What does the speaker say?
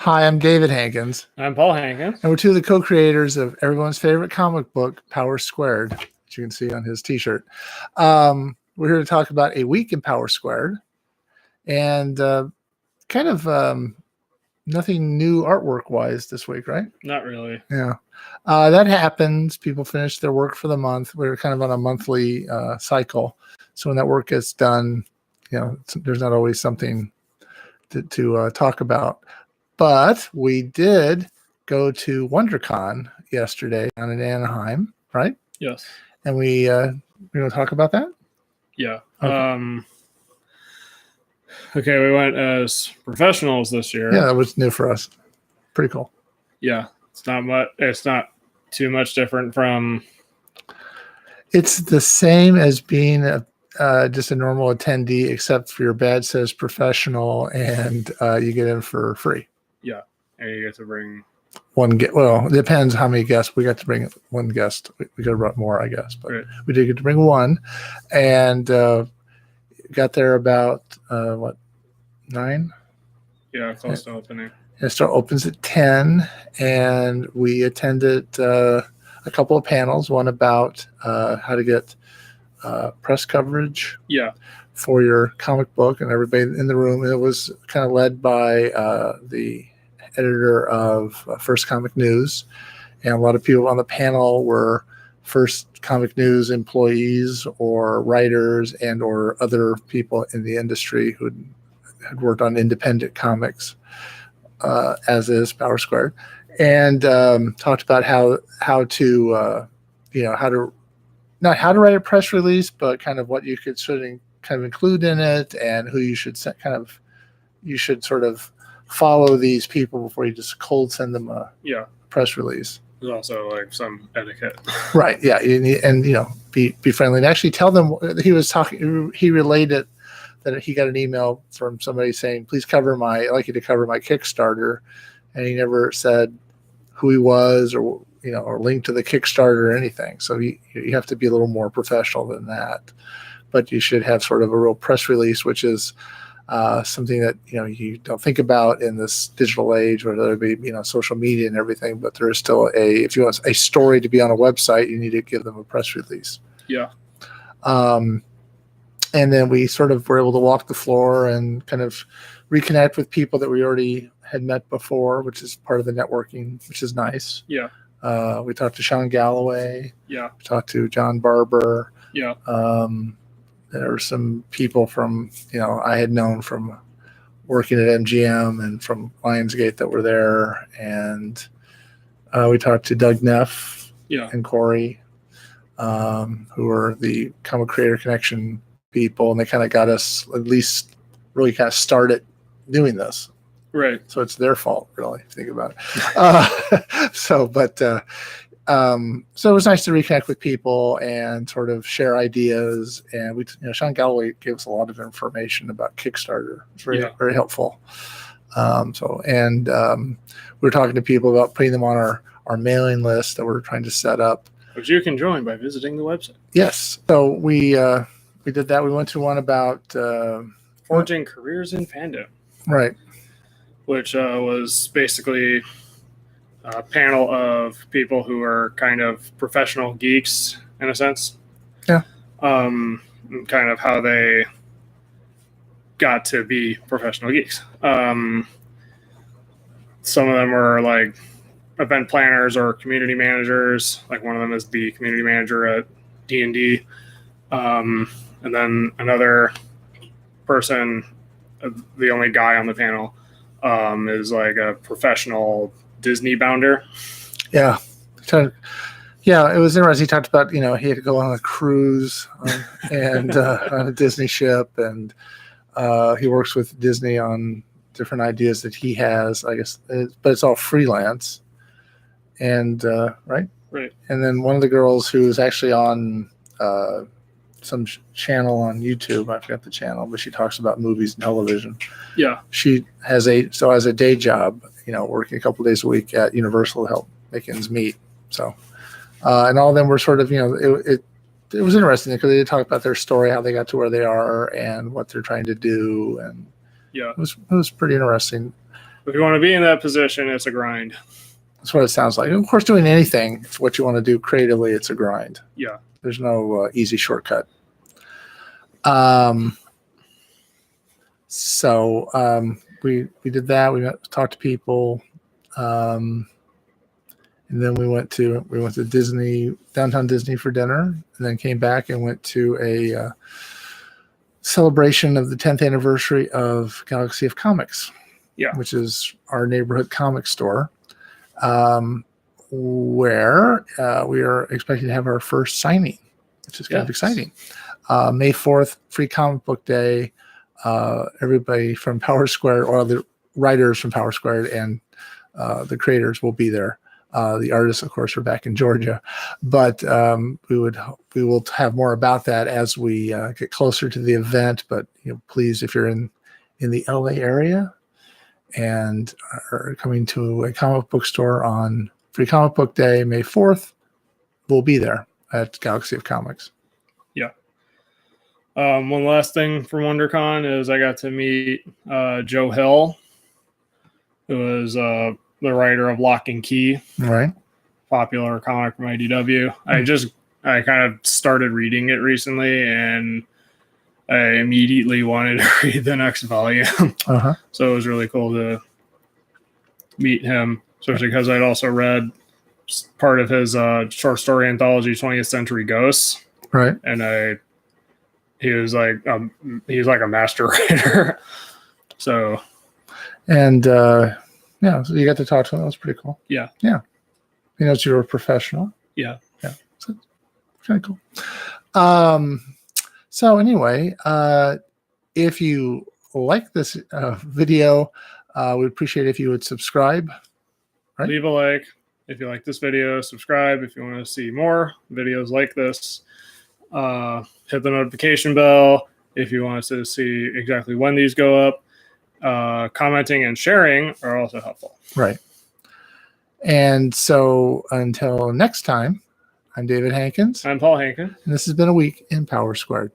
Hi, I'm David Hankins, I'm Paul Hankins. and we're two of the co-creators of everyone's favorite comic book, Power Squared, which you can see on his t-shirt. We're here to talk about a week in Power Squared, and nothing new artwork-wise this week, right? Not really. Yeah. That happens. People finish their work for the month. We're kind of on a monthly cycle. So when that work gets done, there's not always something to talk about. But we did go to WonderCon yesterday down in Anaheim, right? Yes. And we're going to talk about that? Yeah. Okay, we went as professionals this year. Yeah, that was new for us. Pretty cool. Yeah. It's not too much different from... It's the same as being just a normal attendee, except for your badge says professional, and you get in for free. Yeah, and you get to bring one guest. Well, it depends how many guests. We got to bring one guest. We could have brought more, I guess, but right. We did get to bring one, and got there about 9? Yeah, close to opening. It opens at 10, and we attended a couple of panels. One about how to get press coverage. Yeah. For your comic book, and everybody in the room. It was kind of led by the editor of First Comic News, and a lot of people on the panel were First Comic News employees or writers and or other people in the industry who had worked on independent comics, as is Power Squared, and talked about how to not how to write a press release, but kind of what you could kind of include in it, and who you should you should sort of follow these people before you just cold send them a press release. There's also like some etiquette, right? Yeah, and be friendly and actually tell them. He related that he got an email from somebody saying, "Please I'd like you to cover my Kickstarter," and he never said who he was or link to the Kickstarter or anything. So you have to be a little more professional than that. But you should have sort of a real press release, which is something that you don't think about in this digital age, where there be social media and everything. But there is still if you want a story to be on a website, you need to give them a press release. Yeah. And then we sort of were able to walk the floor and kind of reconnect with people that we already had met before, which is part of the networking, which is nice. Yeah. We talked to Sean Galloway. Yeah. We talked to John Barber. Yeah. There were some people from, I had known from working at MGM and from Lionsgate that were there. And we talked to Doug Neff and Corey, who were the Comic Creator Connection people. And they kind of got us at least really kind of started doing this. Right. So it's their fault, really, if you think about it. So it was nice to reconnect with people and sort of share ideas. And Sean Galloway gave us a lot of information about Kickstarter. It's very helpful. We were talking to people about putting them on our mailing list that we're trying to set up. Which you can join by visiting the website. Yes. So we did that. We went to one about Forging Careers in Fandom. Right. Which was basically a panel of people who are kind of professional geeks in a sense. Yeah. Kind of how they got to be professional geeks. Some of them were like event planners or community managers. Like one of them is the community manager at D&D. And then another person, the only guy on the panel, is like a professional Disney bounder. Yeah. Yeah, it was interesting. He talked about, he had to go on a cruise and on a Disney ship, and he works with Disney on different ideas that he has, I guess, but it's all freelance. And, right? Right. And then one of the girls who is actually on some channel on YouTube, I forgot the channel, but she talks about movies and television. Yeah. She has a day job, working a couple of days a week at Universal to help make ends meet. So, and all of them were sort of, it was interesting because they did talk about their story, how they got to where they are and what they're trying to do. And yeah, it was pretty interesting. if you want to be in that position, it's a grind. That's what it sounds like. Of course, doing anything, if what you want to do creatively, it's a grind. Yeah. There's no easy shortcut. So we did that. We talked to people, and then we went to Disney, downtown Disney, for dinner, and then came back and went to a celebration of the 10th anniversary of Galaxy of Comics. Yeah. Which is our neighborhood comic store, where we are expecting to have our first signing, which is kind of exciting. May 4th, free comic book day. Everybody from Power Square, or the writers from Power Square and the creators, will be there. The artists, of course, are back in Georgia, but we will have more about that as we get closer to the event. But please, if you're in the LA area and are coming to a comic book store on Free Comic Book Day, May 4th, we'll be there at Galaxy of Comics. Yeah. One last thing from WonderCon is I got to meet Joe Hill, who is the writer of Lock and Key, right? Popular comic from IDW. I kind of started reading it recently, and I immediately wanted to read the next volume. So it was really cool to meet him, especially because I'd also read part of his short story anthology, 20th Century Ghosts. Right. And he was like a master writer. So. And so you got to talk to him. That was pretty cool. Yeah. Yeah. He knows you're a professional. Yeah. Yeah. So, kind of cool. So anyway, if you like this video, we'd appreciate it if you would subscribe. Right? Leave a like if you like this video. Subscribe if you want to see more videos like this. Hit the notification bell if you want us to see exactly when these go up. Commenting and sharing are also helpful. Right. And so until next time, I'm David Hankins. I'm Paul Hankin. And this has been a week in Power Squared.